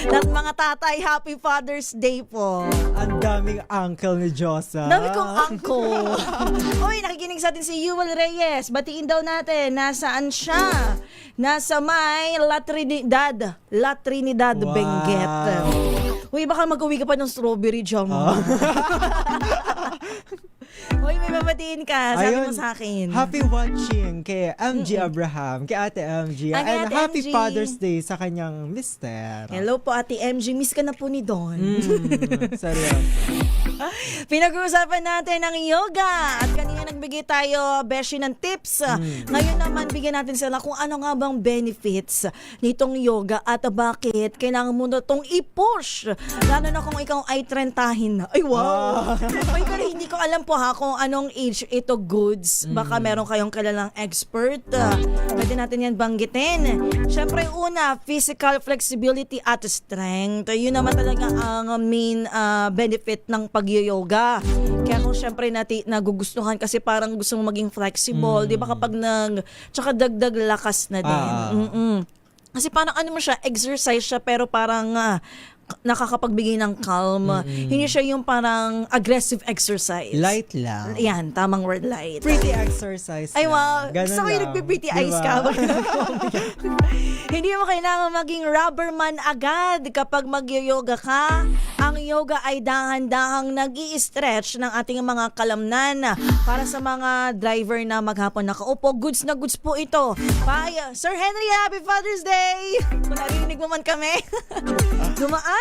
ng mga tatay, Happy Father's Day po. Ang daming uncle ni Josa. Dami kong uncle. Uy, nakikinig sa atin si Yuel Reyes. Batiin daw natin, nasaan siya? Nasa may La Trinidad, wow. Benguet. Uy, baka mag-uwi ka pa ng strawberry jam. Uy, may babatiin ka. Sabi mo sa akin. Happy watching kay MG Abraham, kay Ate MG. And Ate Happy MG. Father's Day sa kanyang mister. Hello po, Ate MG. Miss ka na po ni Don. Seryoso. Pinag-uusapan natin ang yoga. At kanina nagbigay tayo, Beshi, ng tips. Ngayon naman, bigyan natin sila kung ano nga bang benefits nitong yoga at bakit kailangan mo na itong i-push. Lalo na kung ikaw ay trentahin na. Ay, wow! Ay, pero hindi ko alam po ha kung anong age ito goods. Baka meron kayong kilalang expert. Pwede natin yan banggitin. Siyempre, una, physical flexibility at strength. Yun naman talaga ang main benefit ng pag-yoga. Kaya kung siyempre nagugustuhan kasi parang gusto mo maging flexible, di ba kapag tsaka dagdag lakas na din. Kasi parang ano mo siya, exercise siya pero parang nakakapagbigay ng calm. Hindi siya yung parang aggressive exercise. Light lang. Yan, tamang word, light. Pretty exercise. Ay, wow. Ganun Gusto ko yung lang. nagpipretty eyes ka. Hindi mo kailangan maging rubber man agad kapag mag-yoga ka. Ang yoga ay dahan-dahang nag-i-stretch ng ating mga kalamnan. Para sa mga driver na maghapon nakaupo, goods na goods po ito. Bye. Sir Henry, Happy Father's Day! Kung narinig mo man kami. Dumaan.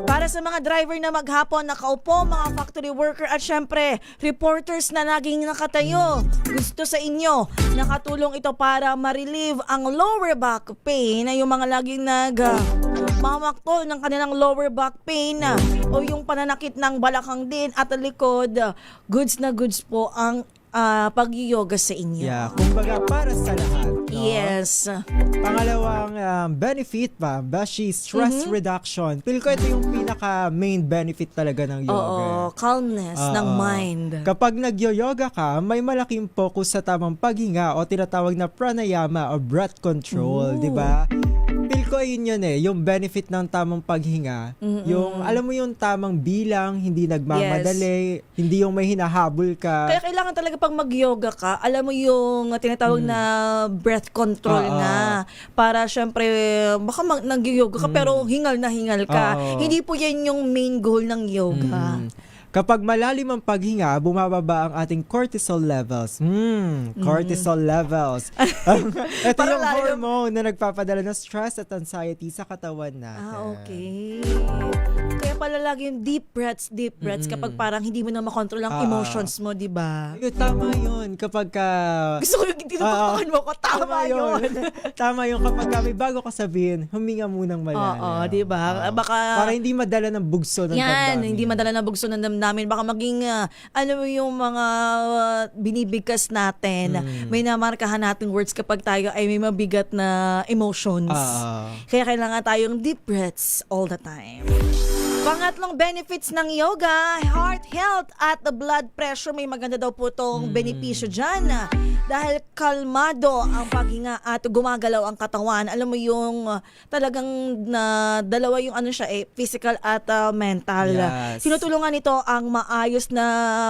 Para sa mga driver na maghapon nakaupo, mga factory worker at syempre, reporters na laging nakatayo. Gusto sa inyo, nakatulong ito para ma-relieve ang lower back pain na yung mga laging mamakto ng kanilang lower back pain o yung pananakit ng balakang din at likod. Goods na goods po ang pag-yoga sa inyo. Yeah, kumbaga para sa lahat. No? Yes. Pangalawang benefit pa, Beshi, stress reduction. Feel ko ito yung pinaka main benefit talaga ng yoga. Oo, calmness ng mind. Kapag nag-yoga ka, may malaking focus sa tamang paghinga o tinatawag na pranayama o breath control, di ba? Feel ko yun yung benefit ng tamang paghinga. Yung, alam mo yung tamang bilang, hindi nagmamadali, hindi yung may hinahabol ka. Kaya kailangan talaga pag mag-yoga ka, alam mo yung tinatawag na breath control nga. Para syempre, baka nag-yoga ka pero hingal na hingal ka. Hindi po yan yung main goal ng yoga. Kapag malalim ang paghinga, bumababa ang ating cortisol levels. Cortisol levels. Ito yung hormone na nagpapadala ng stress at anxiety sa katawan natin. Okay. Kaya pala lagi yung deep breaths kapag parang hindi mo na makontrol ang emotions mo, di ba? Tama yun. Kapag ka... Gusto ko yung tinutupaan mo ko. Tama yun. Tama yun. Kapag may bago ka sabihin, huminga munang malalim. Oo, di ba? Baka... Para hindi madala ng bugso ng yan, damdamin. hindi madala ng bugso ng damdamin. Baka maging, ano yung mga binibigkas natin, may namarkahan nating words kapag tayo ay may mabigat na emotions. Kaya kailangan tayong deep breaths all the time. Pangatlong benefits ng yoga, heart health at blood pressure. May maganda daw po itong benepisyo dyan. Dahil kalmado ang paghinga at gumagalaw ang katawan. Alam mo yung talagang dalawa yung physical at mental. Yes. Tinutulungan nito ang maayos na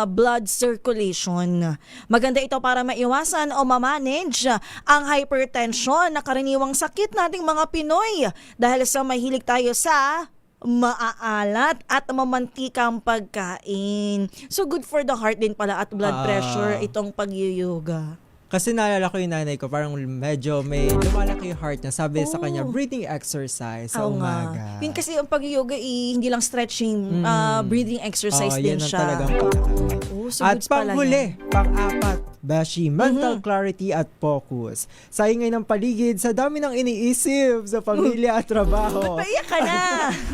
blood circulation. Maganda ito para maiwasan o mamanage ang hypertension na karaniwang sakit nating mga Pinoy. Dahil sa mahilig tayo sa maaalat at mamantikang pagkain. So good for the heart din pala at blood pressure itong pag-yoga. Kasi naalala ko yung nanay ko, parang medyo may lumalaki yung heart niya. Sabi sa kanya, breathing exercise sa umaga. Yun kasi ang pag-yoga hindi lang stretching, breathing exercise din siya. Yan ang talagang pinaka. So at panghuli, pang-apat, Beshi, mental clarity at focus. Sa ingay ng paligid, sa dami ng iniisip sa pamilya at trabaho. Ba't maiyak ka na?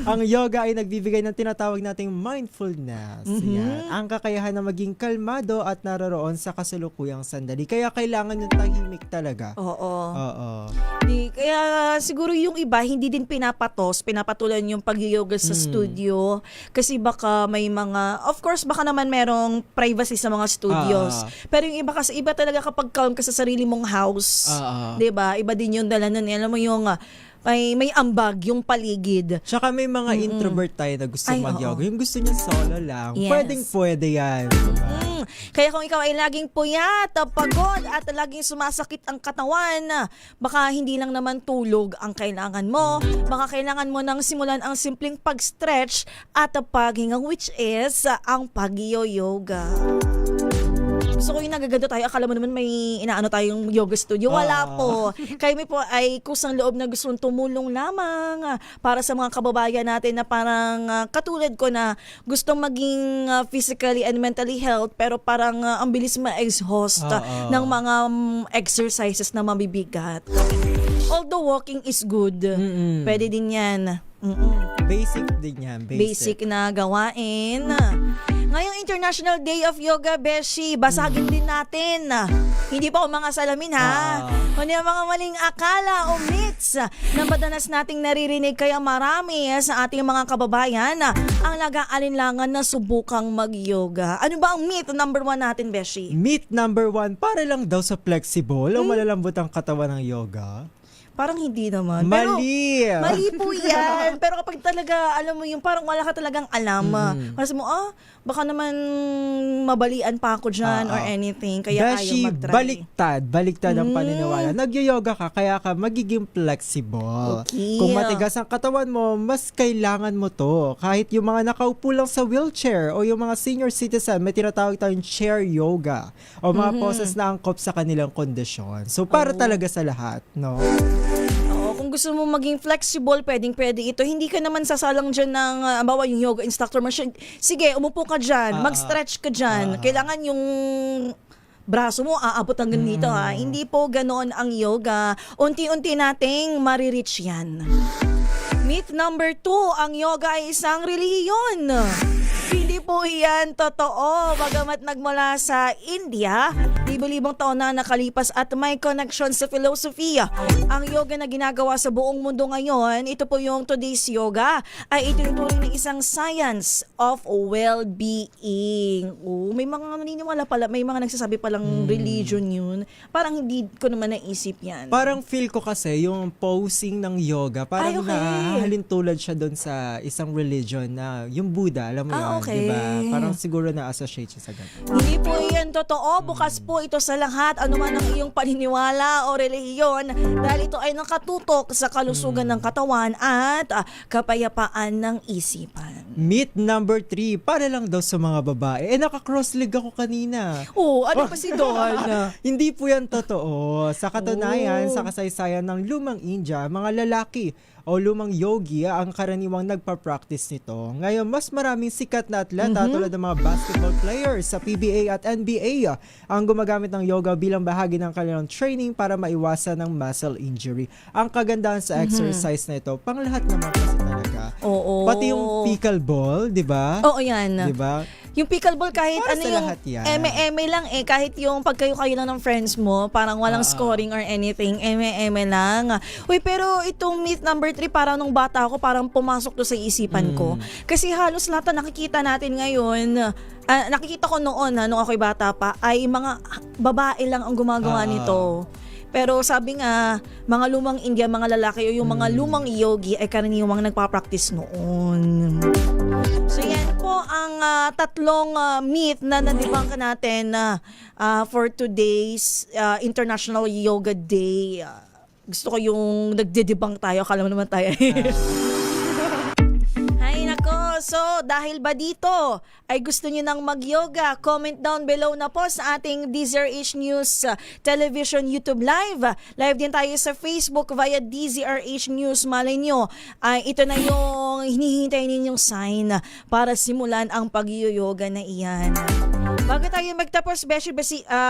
Ang yoga ay nagbibigay ng tinatawag nating mindfulness. Yan. Ang kakayahan na maging kalmado at naroroon sa kasalukuyang sandali. Kaya kailangan yung tahimik talaga. Oo. Oo. Kaya siguro yung iba, hindi din pinapatulan yung pag-yoga sa studio. Kasi baka may mga, of course, baka naman merong privacy sa mga studios. Pero yung iba kasi iba talaga kapag calm ka sa sarili mong house. 'Di ba? Iba din yung dala nun. Alam mo yung may ambag yung paligid. Tsaka may mga introvert tayo na gusto mag-yoga. Yung gusto niya solo lang. Yes. Pwede yan. Kaya kung ikaw ay laging puyat, pagod at laging sumasakit ang katawan, baka hindi lang naman tulog ang kailangan mo. Baka kailangan mo nang simulan ang simpleng pag-stretch at paghinga, which is ang pag-yoga. Gusto ko yung nagaganda tayo. Akala mo naman may inaano tayong yoga studio. Wala po. Kami po ay kusang loob na gustong tumulong lamang para sa mga kababayan natin na parang katulad ko na gustong maging physically and mentally health pero parang ang bilis ma-exhaust ng mga exercises na mabibigat. Although walking is good, pwede din yan. Basic din yan. Basic na gawain. Ngayong International Day of Yoga, Beshi, basagin din natin. Hindi pa ako mga salamin, ha? Kundi ang mga maling akala o myths na madalas nating naririnig kaya marami sa ating mga kababayan ang nag-aalinlangan na subukang mag-yoga. Ano ba ang myth number 1 natin, Beshi? Myth number 1, para lang daw sa flexible o malalambot ang katawan ng yoga. Parang hindi naman. Mali! Pero, mali po yan. Pero kapag talaga, alam mo yung parang wala ka talagang alam. Kasi mo, baka naman mabalian pa ako dyan or anything. Kaya Beshi, ayaw mag-try. Baliktad ang paniniwala. Nag-yoga ka, kaya ka magiging flexible. Okay. Kung matigas ang katawan mo, mas kailangan mo to. Kahit yung mga nakaupo lang sa wheelchair o yung mga senior citizen, may tinatawag tayong chair yoga o mga poses na angkop sa kanilang kondisyon. So, para talaga sa lahat, no? Kung gusto mo maging flexible, pwede ito. Hindi ka naman sasalang dyan ng, bawa yung yoga instructor mo. Sige, umupo ka dyan, mag-stretch ka dyan. Kailangan yung braso mo aabot hanggang dito, ha. Hindi po ganon ang yoga. Unti-unti nating marireach yan. Myth number 2, ang yoga ay isang reliyon. Hindi po yan totoo. Bagamat nagmula sa India, libo-libong taon na nakalipas at may connection sa philosophy. Ang yoga na ginagawa sa buong mundo ngayon, ito po yung today's yoga, ay itinuturing ng isang science of well-being. May mga naniniwala pala, may mga nagsasabi palang religion yun. Parang hindi ko naman naisip yan. Parang feel ko kasi yung posing ng yoga, parang nahalintulad siya doon sa isang religion na yung Buddha, alam mo yun, okay. diba? Parang siguro na-associate siya sa ganun. Hindi po yan totoo. Bukas po ito sa lahat, anuman ang iyong paniniwala o relihiyon, dahil ito ay nakatutok sa kalusugan ng katawan at kapayapaan ng isipan. Myth number 3, para lang daw sa mga babae. Naka-cross-leg ako kanina. Ano pa si Don? Hindi po yan totoo. Sa katunayan, sa kasaysayan ng lumang India, mga lalaki o lumang yogi ang karaniwang nagpa-practice nito. Ngayon, mas maraming sikat na atleta tulad ng mga basketball players sa PBA at NBA ang gumagamit ng yoga bilang bahagi ng kanilang training para maiwasan ng muscle injury. Ang kagandahan sa exercise na ito, pang lahat naman kasi talaga. Oo. Pati yung pickleball, di ba? Oo, yan. Di ba? Yung pickleball kahit para ano sa yung lahat yan. eme lang kahit yung pagkayo-kayo lang ng friends mo, parang walang scoring or anything, eme lang. Uy, pero itong myth number 3, parang nung bata ako, parang pumasok to sa isipan ko. Kasi halos lahat na nakikita natin ngayon, nakikita ko noon nung ako'y bata pa, ay mga babae lang ang gumagawa nito. Pero sabi nga, mga lumang India, mga lalaki o yung mga lumang yogi ay karaniwang nagpa-practice noon. So yan po ang tatlong myth na nadibangka natin for today's International Yoga Day. Gusto ko yung nagdidibang tayo, akala mo naman tayo. Hay nako, so dahil ba dito ay gusto niyo nang mag-yoga, comment down below na po sa ating DZRH News Television YouTube Live. Live din tayo sa Facebook via DZRH News. Malay nyo, ay ito na yung hinihintay ninyong sign para simulan ang pag-yoga na iyan. Bago tayo magtapos,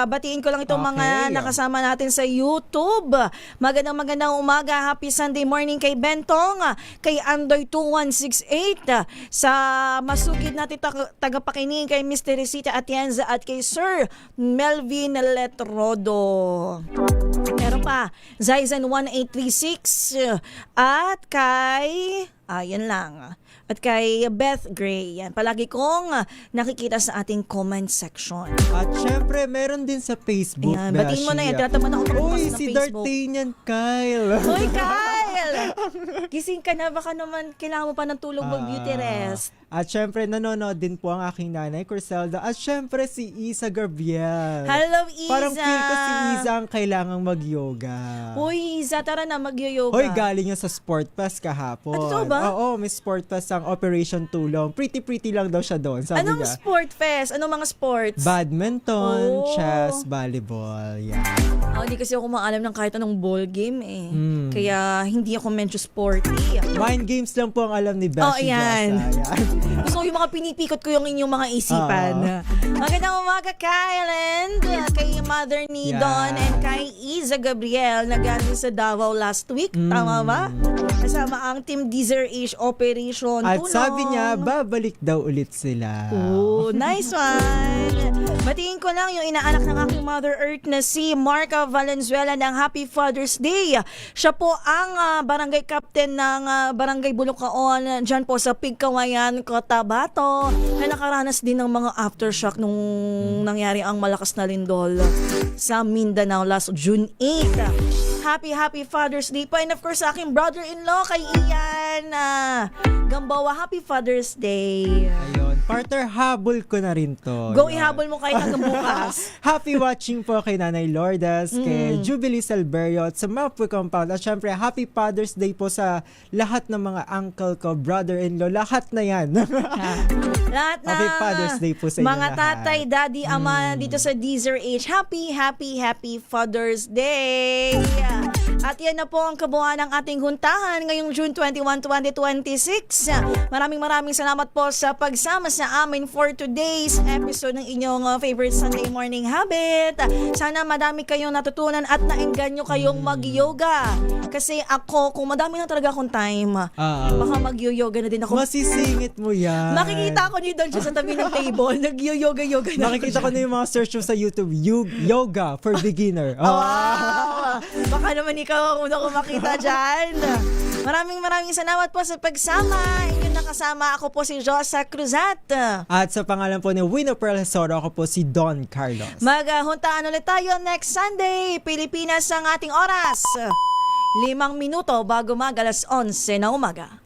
batiin ko lang itong mga nakasama natin sa YouTube. Magandang umaga. Happy Sunday morning kay Bentong, kay Andoy2168, sa masugid natin tagapakinig kay Miss Teresita Atienza at kay Sir Melvin Letrodo. Meron pa, Zaizan1836 at kay... yan lang. At kay Beth Gray. Yan, palagi kong nakikita sa ating comment section. At syempre, meron din sa Facebook. Ayan, batiin mo na yan. Tataman ako Uy, sa si Facebook. D'Artagnan Kyle. Uy, Kyle! Gising ka na. Baka naman kailangan mo pa ng tulog mag-beauty rest. At syempre, nanonood din po ang aking nanay, Corselda. At syempre, si Isa Gabriel. Hello, Isa! Parang feel ko si Isa ang kailangang mag-yoga. Uy, Isa, tara na, mag-yoga. Hoy, galing niya sa Sport Fest kahapon. Totoo ba? Oo, may Sport Fest ang Operation Tulong. Pretty lang daw siya doon, sabi Anong niya. sport fest? Anong mga sports? Badminton, chess, volleyball, yan. Hindi kasi ako maalam ng kahit anong ball game eh. Kaya hindi ako medyo sporty. Mind games lang po ang alam ni Beshi yan. Jasa. Gusto ko yung mga pinipikot ko yung inyong mga isipan. Magandang umaga, Kyland, kay Mother ni Don, and kay Isa Gabriel na galing sa Davao last week. Tama ba? Kasama ang Team DZRH Operation At Tulong. sabi niya, babalik daw ulit sila. Oh, nice one! Batiin ko lang yung inaanak ng aking Mother Earth na si Marca Valenzuela ng Happy Father's Day. Siya po ang barangay captain ng Barangay Bulucaon dyan po sa Pigkawayan, Cotabato, na nakaranas din ng mga aftershock nung nangyari ang malakas na lindol sa Mindanao last June 8. Happy Father's Day po. And of course, sa aking brother-in-law, kay Ian Gambawa, Happy Father's Day. Ayun, partner, habol ko na rin to. Go, ihabol mo kahit hanggang bukas. Happy watching po kay Nanay Lourdes, kay Jubilee Salverio at sa Mapui Compound. At syempre, Happy Father's Day po sa lahat ng mga uncle ko, brother-in-law, lahat na yan. Lahat na. Happy Father's Day po sa inyo mga lahat. tatay, daddy, ama dito sa DZRH. Happy Father's Day. At yan na po ang kabuuan ng ating huntahan ngayong June 21, 2026. Maraming salamat po sa pagsama sa amin for today's episode ng inyong favorite Sunday morning habit. Sana madami kayong natutunan at naengganyo kayong mag-yoga. Kasi ako, kung madami na talaga akong time, baka mag-yoga na din ako. Masisingit mo yan. Makikita ko niyo doon siya sa tabi ng table. Nag-yoga na. Nakikita ko na yung mga search mo sa YouTube. Yoga for beginner. Wow! Baka naman ikaw ang una ko makita dyan. Maraming salamat po sa pagsama. Inyong nakasama, ako po si Josa Cruzat. At sa pangalan po ni Wino Pearl Hesoro, ako po si Don Carlos. Maghuntaan ulit tayo next Sunday. Pilipinas ang ating oras. 5 minuto bago mag 11 na umaga.